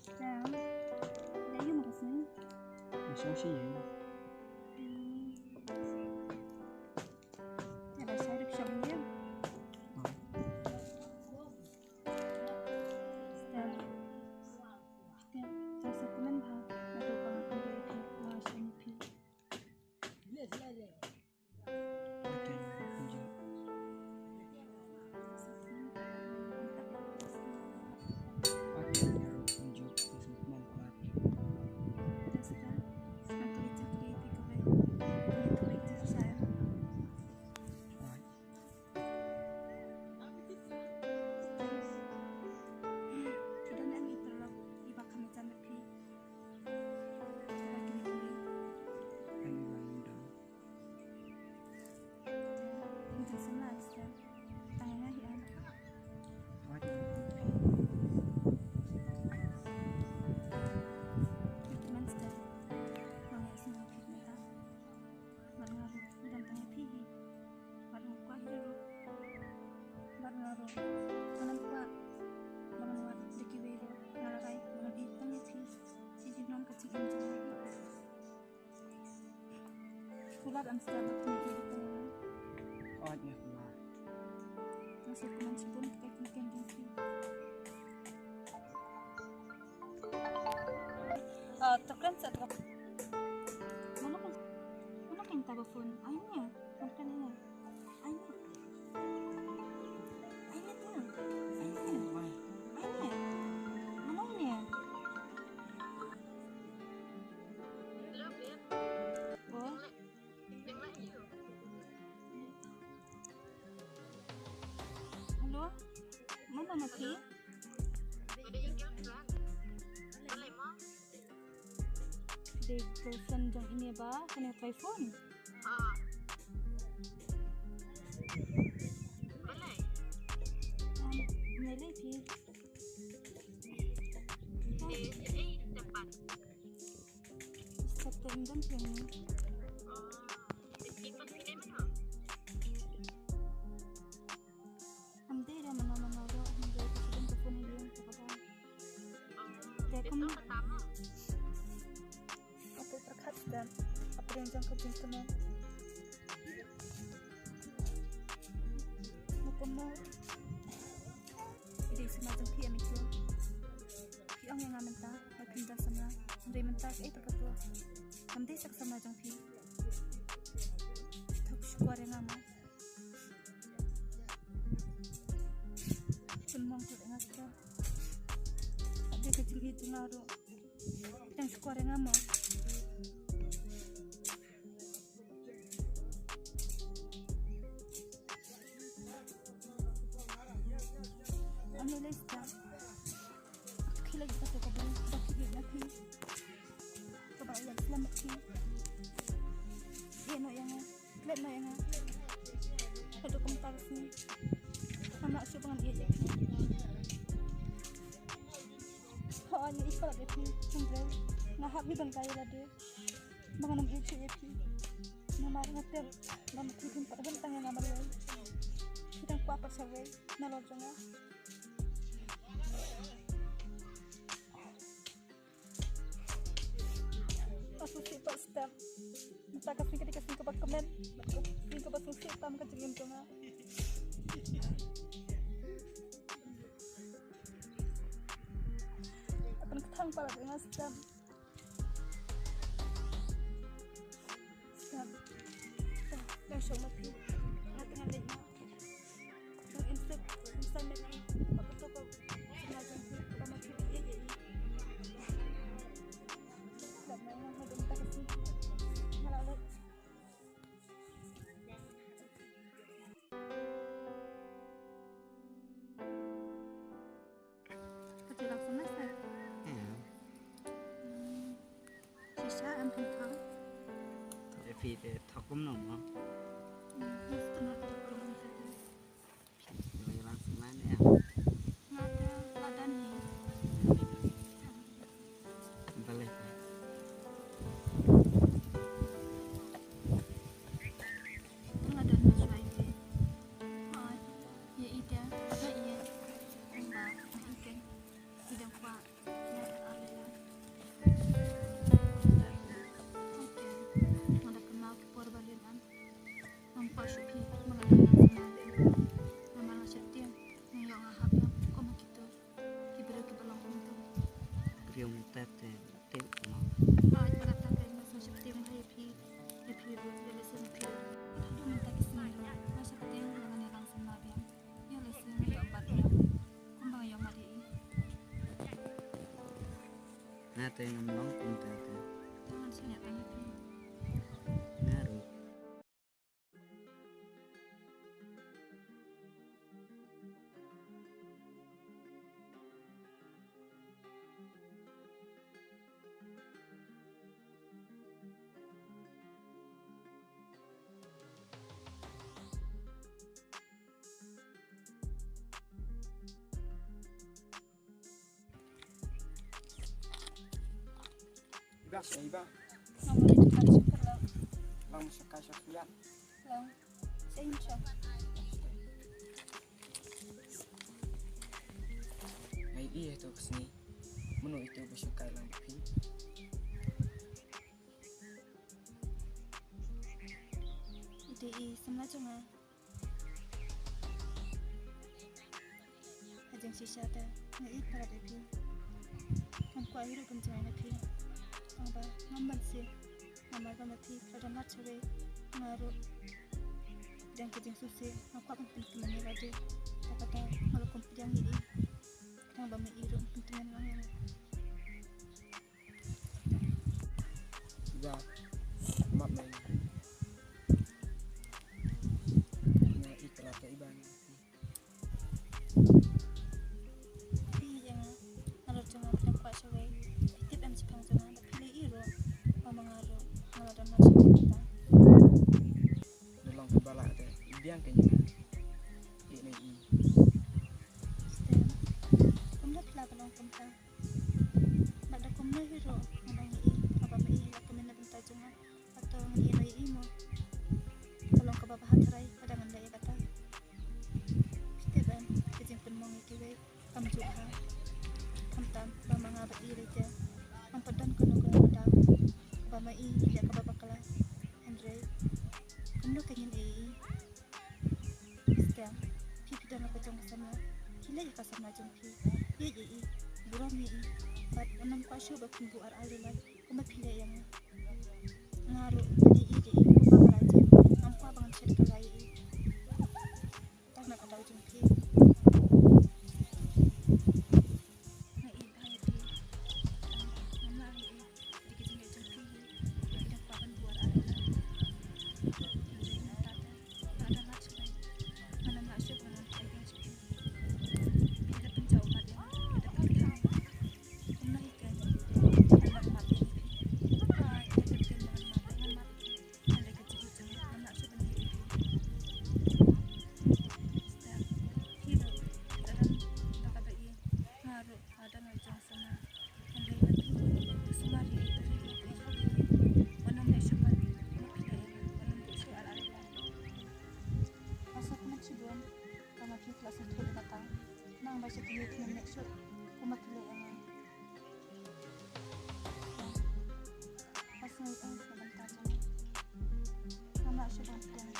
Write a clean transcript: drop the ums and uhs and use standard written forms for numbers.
Sao? Để vô một xíu. Sao xí vậy? Nhà bà sai được sống nhé. Step. Step. Saya setemen bah. Ada orang akan beri pengawasan pi. Sulat ang Starbucks ni Erika. Oh, niya kuma. Masih teman si pun kita makan tinggi. Terkeren saat kap. Mana kan telefon? Ainya, makan ini. Ainya. Ainya tu. Ainya. Mana ni? Oh. Halo, mana nanti? Di person yang ini ba, kena telepon. Boleh pi. Satu jam ni. Nanti dia mana-mana orang menjadi presiden telepon dia kepada. Itu pertama. Apa terkait dan apa yang jangka pinjaman? Mukanya ini semacam PM itu. PM yang minta, pindah sama. Dia minta terketua. Nanti sama jang PM. Tak syukur yang lama. Semua tu dengan kita. Ada kecil itu ngaruh. Yang syukur yang lama. Ano lista? Kailan kita sa kabang bakit natin? Kabayan selamat ki. Yan o yan nga. Kailan na yan nga. Kado kong taras ni. Sama siya pangan iyak ni. Haan niya ikalat ya ki. Siyempre, nahabi bang tayo lade. Mga nang iyak siya ya ki. Namari nga ter. Namatipin pa rin tangya nga malay. Kitang kuwapat sa way. Nalodya nga. Susi pak step. Minta kasih ketika sing kebat komen. Sing kebat susi tam kecilin tu nga. Akan ketang pala dengan step. Step. Yang show mati. Nanti ngambil ni. Yang instant lagi. Apa tu kau? Sengaja kita mati dia jadi. Thì để thọc cũng nồng không? Rồi langsung mana ya? Balik. Ada nasi lagi. Ya ida, apa iya? Enggak, ikan. Tidak kuat. Ya kata yang ngomong punta ke. Jangan sangat banyak pi. Ngaruh. Iba, iba, Nomor itu kan super lang. lang sakay-sakyan. Lang. Same siya. May iya to kasi muno ito ba siya kailang pi? Ide semula cuma. Ajeng sisa ta. Ngai para de pi. Kan ku akhir pun jangan pi. Aba nomor si. Nomor ba mati pada mat cewe. Ngaru. Dan kejeng susi. Aku akan penting menilai. Kata kalau kompidang ini. Kadang ba mai iro penting lang. Iba, map na yun. Na ikalata iba na. Yang nalor jangan penting kuat cewe. Tip and sepang jangan pilih iro. Mangaro ngaladan mat cewe kita. Nulang kebala ate. Ibiyang kanya. Ini i. Stem. Kumlat lah kalau kumta. Nak kumna hero ngadang i. Apa mai la kumna bentar jangan atau ngi lai imo. Kalau ka baba hatrai pada ngandai kata. Step and kejeng pun mong ikiwe kam juha. Kam tam ba mangabat i reja. Ang padan kuno pada. Ba mai ya ka baba kala. Andre. Kumno kanyin i. Stem. Pipi dan aku jong sama. Kila ya kasama jong pi. Ye buram ye. Bat enam kwasyo ba kumbu ar alilan. Kuma pila yang ngaru ni ide kuma baraje. Ampa bangan sed kalai. Tak nak ada jong pi. Na i hai pi. Mama i dikit jong pi. Kita pakan buat alilan. Ada macam mana masuk dengan kajian sepi. Kita pencau mat yang kita pegang. Kumna ikan. Anak mat ini. Hai, kita pegang mat dengan mat. Ada kecil jangan anak sebenarnya. Setiap hidup dalam tak ada ini. Ngaruh ada ngajang sama. Andai mati semari mana mesok mati. Masa kena cibuan, karena kita kelas itu datang. Nang baca tulis nenek sur, umat pilih yang pasang itu sebentar saja. Anak sudah pulang.